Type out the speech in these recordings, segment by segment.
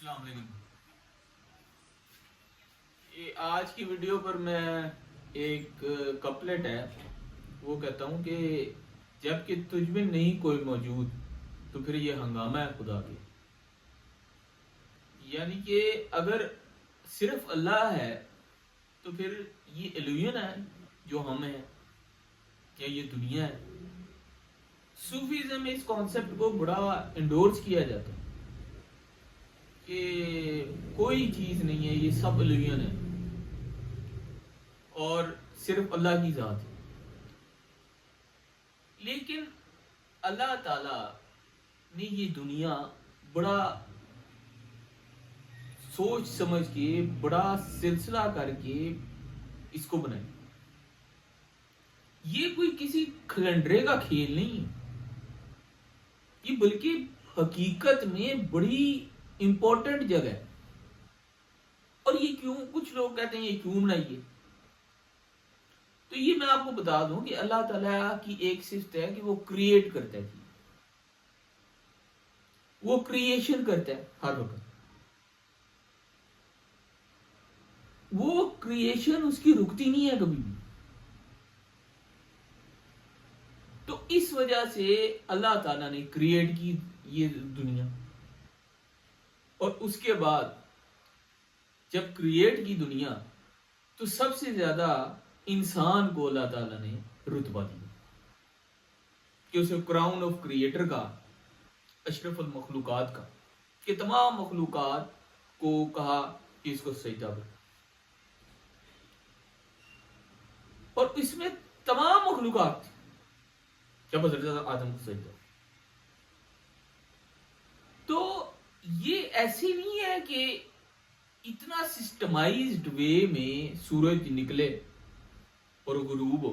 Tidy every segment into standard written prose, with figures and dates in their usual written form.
السلام علیکم. آج کی ویڈیو پر میں ایک کپلٹ ہے وہ کہتا ہوں کہ جب کہ تجھ میں نہیں کوئی موجود تو پھر یہ ہنگامہ ہے خدا کے. یعنی کہ اگر صرف اللہ ہے تو پھر یہ ایلیون ہے جو ہم ہیں یا یہ دنیا ہے. صوفیزم میں اس کانسیپٹ کو بڑا انڈورس کیا جاتا ہے کہ کوئی چیز نہیں ہے، یہ سب ایلیون ہے اور صرف اللہ کی ذات ہے. لیکن اللہ تعالی نے یہ دنیا بڑا سوچ سمجھ کے بڑا سلسلہ کر کے اس کو بنائی. یہ کوئی کسی کھلنڈرے کا کھیل نہیں ہے، یہ بلکہ حقیقت میں بڑی امپورٹنٹ جگہ ہے. اور یہ کیوں، کچھ لوگ کہتے ہیں یہ کیوں بنائی ہے، تو یہ میں آپ کو بتا دوں کہ اللہ تعالیٰ کی ایک صفت ہے کہ وہ کریٹ کرتا ہے، وہ کریشن کرتا ہے ہر وقت. وہ کریشن اس کی رکتی نہیں ہے کبھی بھی. تو اس وجہ سے اللہ تعالیٰ نے کریٹ کی یہ دنیا، اور اس کے بعد جب کریٹ کی دنیا تو سب سے زیادہ انسان کو اللہ تعالیٰ نے رتبہ دیا کہ اسے کراؤن آف کریٹر کا، اشرف المخلوقات کا، کہ تمام مخلوقات کو کہا کہ اس کو سجدہ کرو. اور اس میں تمام مخلوقات تھی جب حضرت آدم کو سجدہ. تو یہ ایسی نہیں ہے کہ اتنا سسٹمائزڈ وے میں سورج نکلے اور غروب ہو،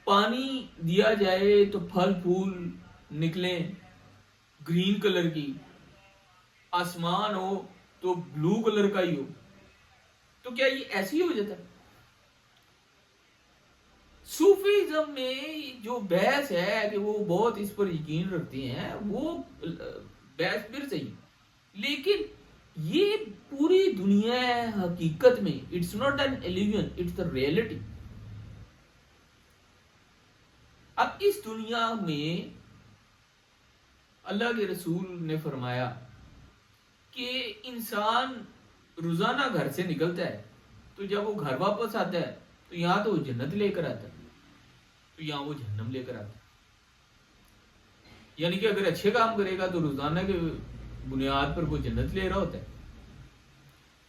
پانی دیا جائے تو پھل پھول نکلیں گرین کلر کی، آسمان ہو تو بلو کلر کا ہی ہو. تو کیا یہ ایسے ہی ہو جاتا ہے؟ صوفیزم میں جو بحث ہے کہ وہ بہت اس پر یقین رکھتے ہیں، وہ بحث پھر صحیح، لیکن یہ پوری دنیا ہے حقیقت میں. It's not an illusion, it's the reality. اب اس دنیا میں اللہ کے رسول نے فرمایا کہ انسان روزانہ گھر سے نکلتا ہے تو جب وہ گھر واپس آتا ہے تو یہاں تو وہ جنت لے کر آتا ہے، تو یہاں وہ جہنم لے کر آتا ہے. یعنی کہ اگر اچھے کام کرے گا تو روزانہ کے بنیاد پر وہ جنت لے رہا ہوتا ہے،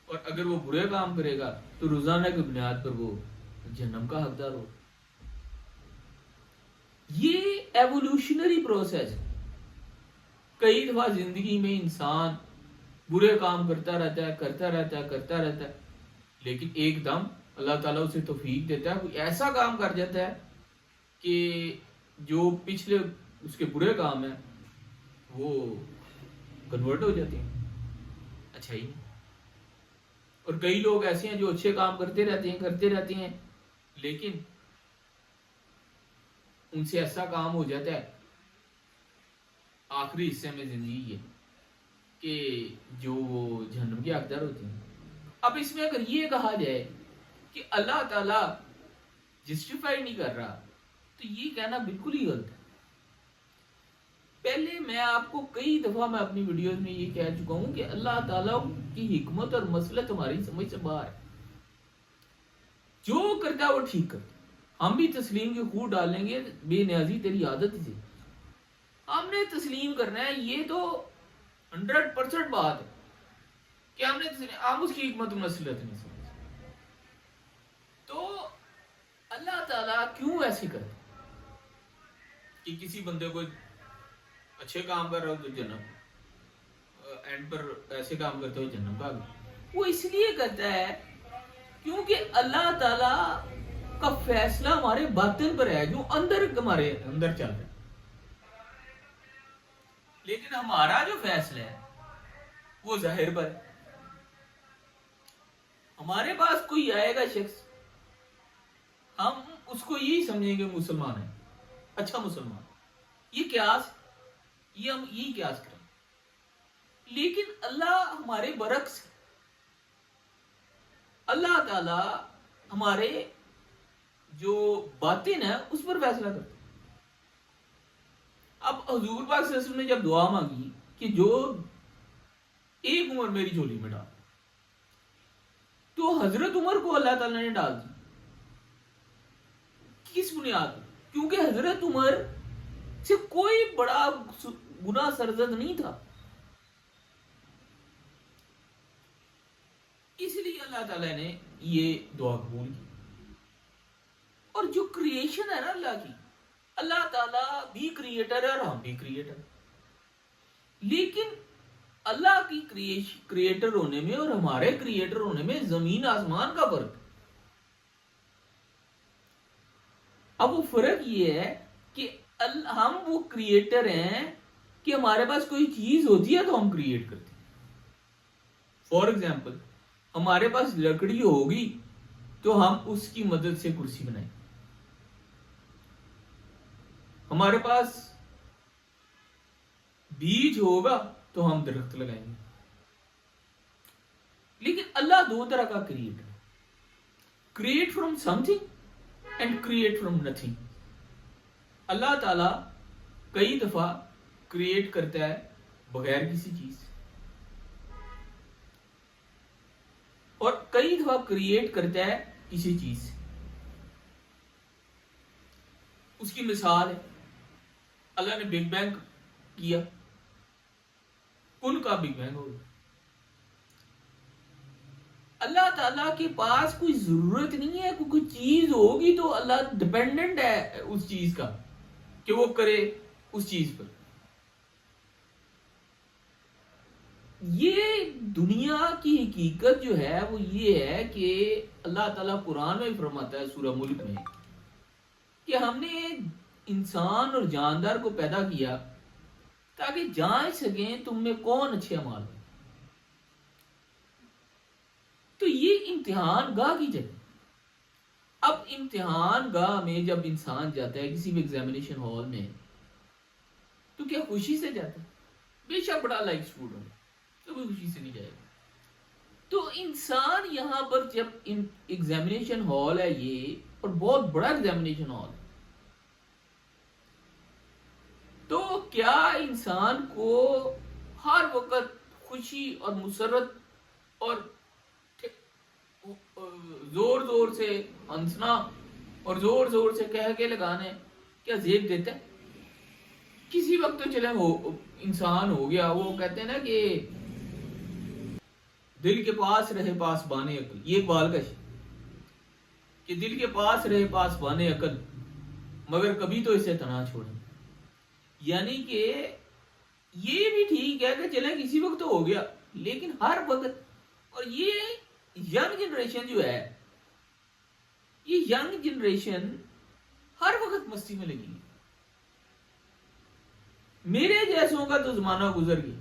اور اگر وہ برے کام کرے گا تو روزانہ کی بنیاد پر وہ جہنم کا حقدار ہو. یہ ایوولوشنری پروسیس. کئی دفعہ زندگی میں انسان برے کام کرتا رہتا ہے، لیکن ایک دم اللہ تعالیٰ اسے توفیق دیتا ہے، کوئی ایسا کام کر جاتا ہے کہ جو پچھلے اس کے برے کام ہیں وہ کنورٹ ہو جاتے ہیں اچھا ہی. اور کئی لوگ ایسے ہیں جو اچھے کام کرتے رہتے ہیں لیکن ان سے ایسا کام ہو جاتا ہے آخری حصے میں زندگی ہے کہ جو وہ جہنم کے حقدار ہوتے ہیں. اب اس میں اگر یہ کہا جائے کہ اللہ تعالیٰ جسٹیفائی نہیں کر رہا تو یہ کہنا بالکل ہی غلط ہے. پہلے میں آپ کو کئی دفعہ میں اپنی ویڈیوز میں یہ کہہ چکا ہوں کہ اللہ تعالیٰ کی حکمت اور مسئلہ تمہاری سمجھ سے باہر ہے. جو کرتا ہے وہ ٹھیک کرتا ہے. ہم بھی تسلیم کے خون ڈالیں گے، بے نیازی تیری عادت سے ہم نے تسلیم کرنا ہے. یہ تو 100% بات ہے کہ ہم نے ہم اس کی حکمت مسلط نہیں سمجھ. تو اللہ تعالیٰ کیوں ایسے کرتا کہ کسی بندے کو اچھے کام کر رہا ہو تو جنم، اینڈ پر ایسے کام کرتے ہو جنم کا. وہ اس لیے کرتا ہے کیونکہ اللہ تعالیٰ کا فیصلہ ہمارے باطن پر ہے، جو اندر ہمارے اندر چل رہا ہے. لیکن ہمارا جو فیصلہ ہے وہ ظاہر پر ہے. ہمارے پاس کوئی آئے گا شخص، ہم اس کو یہی سمجھیں گے مسلمان ہے، اچھا مسلمان. یہ قیاس، یہ ہم یہی قیاس کریں. لیکن اللہ ہمارے برعکس، اللہ تعالی ہمارے جو باطن ہے اس پر فیصلہ کرتا ہے۔ اب حضور پاک صلی اللہ علیہ وسلم نے جب دعا مانگی کہ جو ایک عمر میری جھولی میں ڈال، تو حضرت عمر کو اللہ تعالیٰ نے ڈال دی۔ کس بنیاد پر؟ کیونکہ حضرت عمر سے کوئی بڑا گناہ سرزد نہیں تھا، اس لیے اللہ تعالیٰ نے یہ دعا قبول کی۔ اور جو کریشن ہے نا اللہ کی، اللہ تعالیٰ بھی کریٹر ہے اور ہم بھی کریٹر، لیکن اللہ کی کریٹر ہونے میں اور ہمارے کریٹر ہونے میں زمین آسمان کا فرق۔ اب وہ فرق یہ ہے کہ ہم وہ کریٹر ہیں کہ ہمارے پاس کوئی چیز ہوتی ہے تو ہم کریٹ کرتے ہیں۔ فار ایگزامپل، ہمارے پاس لکڑی ہوگی تو ہم اس کی مدد سے کرسی بنائیں، ہمارے پاس بیج ہوگا تو ہم درخت لگائیں گے۔ لیکن اللہ دو طرح کا کریٹ ہے، create from something and create from nothing. Allah تعالی کئی دفعہ کریٹ کرتا ہے بغیر کسی چیز، اور کئی دفعہ کریٹ کرتا ہے کسی چیز سے۔ اس کی مثال ہے، اللہ نے بگ بینگ کیا، کن کا بگ بینگ ہوگا۔ اللہ تعالیٰ کے پاس کوئی ضرورت نہیں ہے، کوئی چیز ہوگی تو اللہ ڈپینڈنٹ ہے اس چیز کا کہ وہ کرے اس چیز پر۔ یہ دنیا کی حقیقت جو ہے وہ یہ ہے کہ اللہ تعالیٰ قرآن میں فرماتا ہے سورہ ملک میں کہ ہم نے انسان اور جاندار کو پیدا کیا تاکہ جان سکیں تم میں کون اچھے اعمال ہیں۔ تو یہ امتحان گاہ کی جگہ۔ اب امتحان گاہ میں جب انسان جاتا ہے کسی بھی ایگزامینیشن ہال میں تو کیا خوشی سے جاتا ہے؟ بے شک بڑا لائک اسٹوڈنٹ، کبھی خوشی سے نہیں جائے گا۔ تو انسان یہاں پر جب ایگزامینیشن ہال ہے یہ، اور بہت بڑا ایگزامینیشن ہال ہے، تو کیا انسان کو ہر وقت خوشی اور مسرت اور زور زور سے ہنسنا اور زور زور سے کہہ کے لگانے کیا زیب دیتا ہے؟ کسی وقت تو چلے انسان ہو گیا، وہ کہتے ہیں نا کہ دل کے پاس رہے پاس بانے عقل، یہ اقبال کا کہ دل کے پاس رہے پاس بانے عقل مگر کبھی تو اسے تنا چھوڑیں۔ یعنی کہ یہ بھی ٹھیک ہے کہ چلے کسی وقت تو ہو گیا، لیکن ہر وقت، اور یہ ینگ جنریشن جو ہے، یہ ینگ جنریشن ہر وقت مستی میں لگی ہے۔ میرے جیسوں کا تو زمانہ گزر گیا،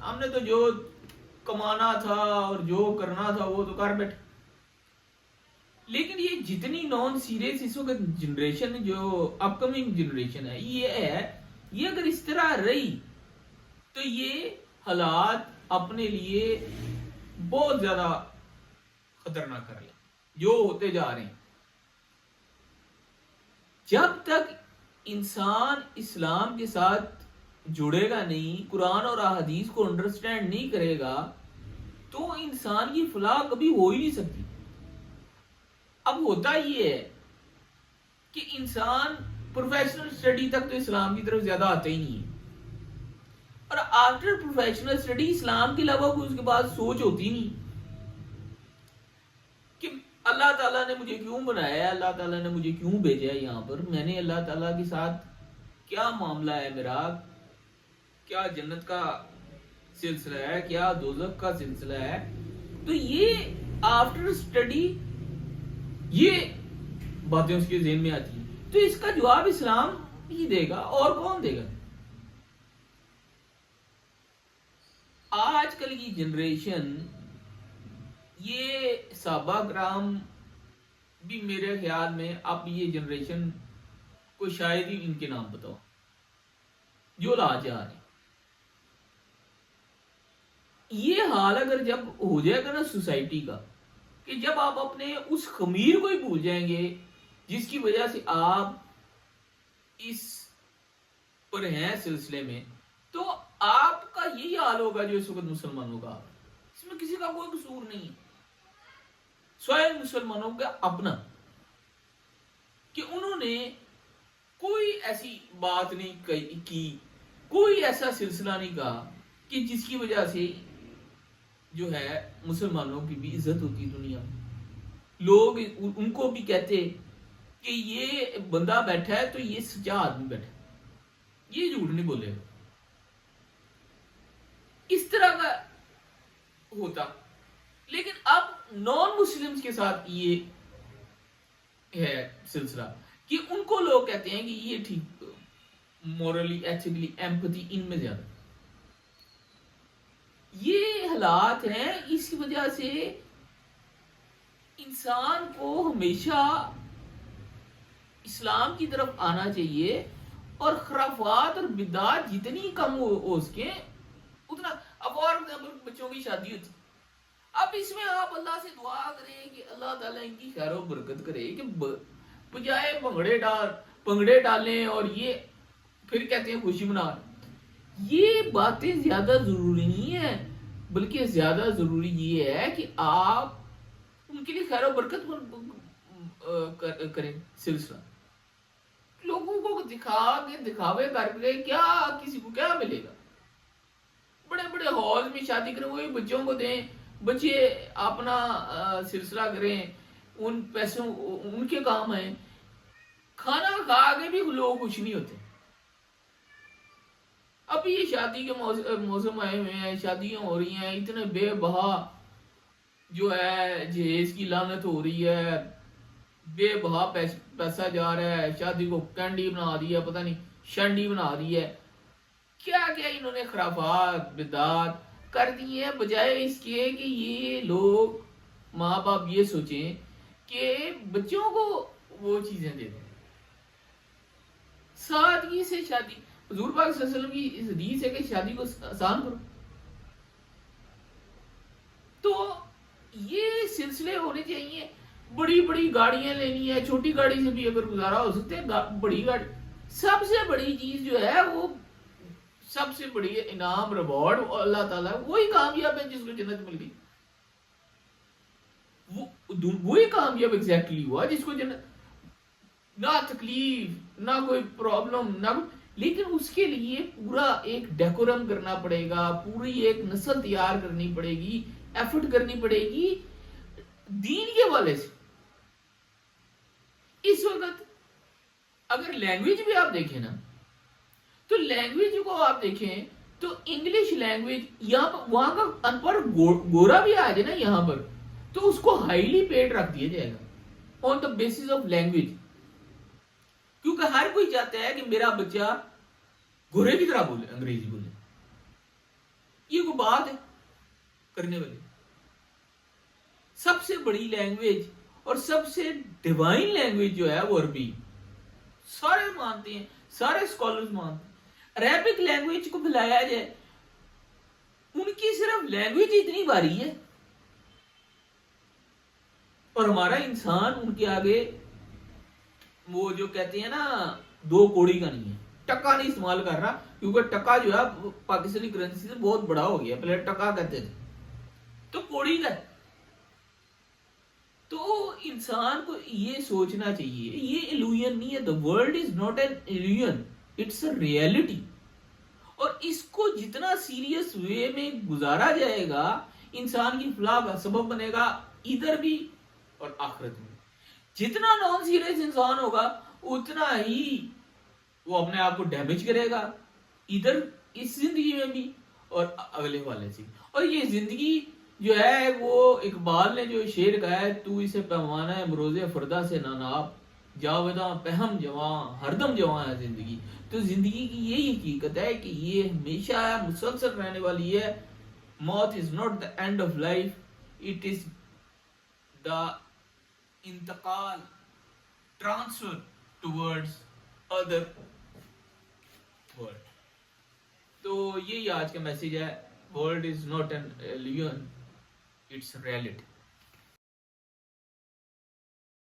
ہم نے تو جو کمانا تھا اور جو کرنا تھا وہ تو کر بیٹھے۔ لیکن یہ جتنی نان سیریس اس وقت جنریشن جو اپ کمنگ جنریشن ہے، یہ اگر اس طرح رہی تو یہ حالات اپنے لیے بہت زیادہ خطرناک کر لیں جو ہوتے جا رہے ہیں۔ جب تک انسان اسلام کے ساتھ جڑے گا نہیں، قرآن اور احادیث کو انڈرسٹینڈ نہیں کرے گا، تو انسان کی فلاح کبھی ہو ہی نہیں سکتی۔ اب ہوتا یہ ہے کہ انسان پروفیشنل سٹڈی تک تو اسلام کی طرف زیادہ آتا ہی نہیں ہے، اور آفٹر پروفیشنل سٹڈی اسلام کے علاوہ کوئی اس کے بعد سوچ ہوتی نہیں کہ اللہ تعالیٰ نے مجھے کیوں بنایا ہے، اللہ تعالیٰ نے مجھے کیوں بھیجا ہے یہاں پر، میں نے اللہ تعالیٰ کے ساتھ کیا معاملہ ہے میرا، کیا جنت کا سلسلہ ہے، کیا دوزخ کا سلسلہ ہے۔ تو یہ آفٹر سٹڈی یہ باتیں اس کے ذہن میں آتی ہیں، تو اس کا جواب اسلام ہی دے گا، اور کون دے گا؟ آج کل کی جنریشن، یہ صحابہ کرام بھی میرے خیال میں اب یہ جنریشن کو شاید ہی ان کے نام بتاؤ جو لاج آ رہے ہیں۔ یہ حال اگر جب ہو جائے گا نا سوسائٹی کا، کہ جب آپ اپنے اس خمیر کو ہی بھول جائیں گے جس کی وجہ سے آپ اس پر ہیں سلسلے میں، تو آپ کا یہی حال ہوگا جو اس وقت مسلمانوں کا، اس میں کسی کا کوئی قصور نہیں ہے، سوائے مسلمانوں کا اپنا، کہ انہوں نے کوئی ایسی بات نہیں کی، کوئی ایسا سلسلہ نہیں کہا کہ جس کی وجہ سے جو ہے مسلمانوں کی بھی عزت ہوتی دنیا میں، لوگ ان کو بھی کہتے کہ یہ بندہ بیٹھا ہے تو یہ سچا آدمی بیٹھا ہے، یہ جھوٹ نہیں بولے گا، اس طرح کا ہوتا۔ لیکن اب نان مسلمز کے ساتھ یہ ہے سلسلہ کہ ان کو لوگ کہتے ہیں کہ یہ ٹھیک، مورلی ایتھیکلی ایمپتھی ان میں زیادہ، یہ حالات ہیں۔ اس کی وجہ سے انسان کو ہمیشہ اسلام کی طرف آنا چاہیے، اور خرافات اور بدعات جتنی کم ہو سکے اتنا۔ اب اور بچوں کی شادی ہوتی، اب اس میں آپ اللہ سے دعا کریں کہ اللہ تعالیٰ ان کی خیر و برکت کرے، کہ بجائے پنگڑے ڈالیں اور یہ پھر کہتے ہیں خوشی منا، یہ باتیں زیادہ ضروری نہیں ہیں، بلکہ زیادہ ضروری یہ ہے کہ آپ ان کے لیے خیر و برکت کریں سلسلہ۔ لوگوں کو دکھاوے کر کے کیا کسی کو کیا ملے گا؟ بڑے بڑے ہال میں شادی کریں، وہی بچوں کو دیں، بچے اپنا سلسلہ کریں، ان پیسوں ان کے کام آئیں، کھانا کھا کے بھی لوگ خوش نہیں ہوتے۔ اب یہ شادی کے موسم آئے ہوئے ہیں، شادیاں ہو رہی ہیں، اتنے بے بہا جو ہے جہیز کی لعنت ہو رہی ہے، بے بہا پیسہ جا رہا ہے، شادی کو کینڈی بنا دی ہے، پتہ نہیں شینڈی بنا دی ہے، کیا کیا انہوں نے خرافات بدعات کر دی ہیں، بجائے اس کے کہ یہ لوگ ماں باپ یہ سوچیں کہ بچوں کو وہ چیزیں دے دیں، سادگی سے شادی۔ حضور پاک صلی اللہ علیہ وسلم کی اس حدیث ہے کہ شادی کو آسان کرو، تو یہ سلسلے ہونے چاہیے۔ بڑی بڑی گاڑیاں لینی ہے، چھوٹی گاڑی سے بھی اگر گزارا ہو سکتے ہے، بڑی گاڑی، سب سے بڑی چیز جو ہے وہ سب سے بڑی انعام ریوارڈ اللہ تعالیٰ، وہی کامیاب ہے جس کو جنت مل گئی، وہی کامیاب ایگزیکٹلی ہوا جس کو جنت، نہ تکلیف نہ کوئی پرابلم نہ، لیکن اس کے لیے پورا ایک ڈیکورم کرنا پڑے گا، پوری ایک نسل تیار کرنی پڑے گی، ایفرٹ کرنی پڑے گی دین کے والے سے۔ اس وقت اگر لینگویج بھی آپ دیکھیں نا، تو لینگویج کو آپ دیکھیں تو انگلش لینگویج، یہاں وہاں کا ان پڑھ گورا بھی آ جائے نا یہاں پر، تو اس کو ہائیلی پیڈ رکھ دیا جائے گا آن دا بیسس آف لینگویج، کیونکہ ہر کوئی چاہتا ہے کہ میرا بچہ گورے کی طرح بولے، انگریزی بولے، یہ کوئی بات ہے کرنے والی؟ سب سے بڑی لینگویج اور سب سے ڈیوائن لینگویج جو ہے وہ عربی، سارے مانتے ہیں، سارے اسکالرز مانتے ہیں۔ عربک لینگویج کو پھیلایا جائے، ان کی صرف لینگویج اتنی بھاری ہے، اور ہمارا انسان ان کے آگے وہ جو کہتے ہیں نا دو کوڑی کا نہیں ہے، ٹکا نہیں استعمال کر رہا، کیونکہ ٹکا جو ہے پاکستانی کرنسی سے بہت بڑا ہو گیا، پہلے ٹکا کہتے تھے، تو کوڑی کا ہے۔ تو انسان کو یہ سوچنا چاہیے، یہ ایلوژن نہیں ہے، the world is not an illusion, it's a reality، اور اس کو جتنا سیریس وے میں گزارا جائے گا انسان کی فلاح کا سبب بنے گا، ادھر بھی اور آخرت میں۔ جتنا نان سیریس انسان ہوگا اتنا ہی وہ اپنے آپ کو ڈیمیج کرے گا، ادھر اس زندگی میں بھی اور اگلے والے سے۔ اور یہ زندگی جو ہے وہ اقبال نے جو شعر کہا ہے، تو اسے پیمانہ ہے مروز فردہ سے نہ ناپ، جاوداں پہم جواں ہردم جواں ہے زندگی۔ تو زندگی کی یہی حقیقت ہے کہ یہ ہمیشہ ہے، مسلسل رہنے والی ہے۔ موت is not the end of life, it is the انتقال، ٹرانسفر ٹوورڈز ادر ورلڈ۔ تو یہی آج کا میسج ہے۔ world is not an illusion, it's reality.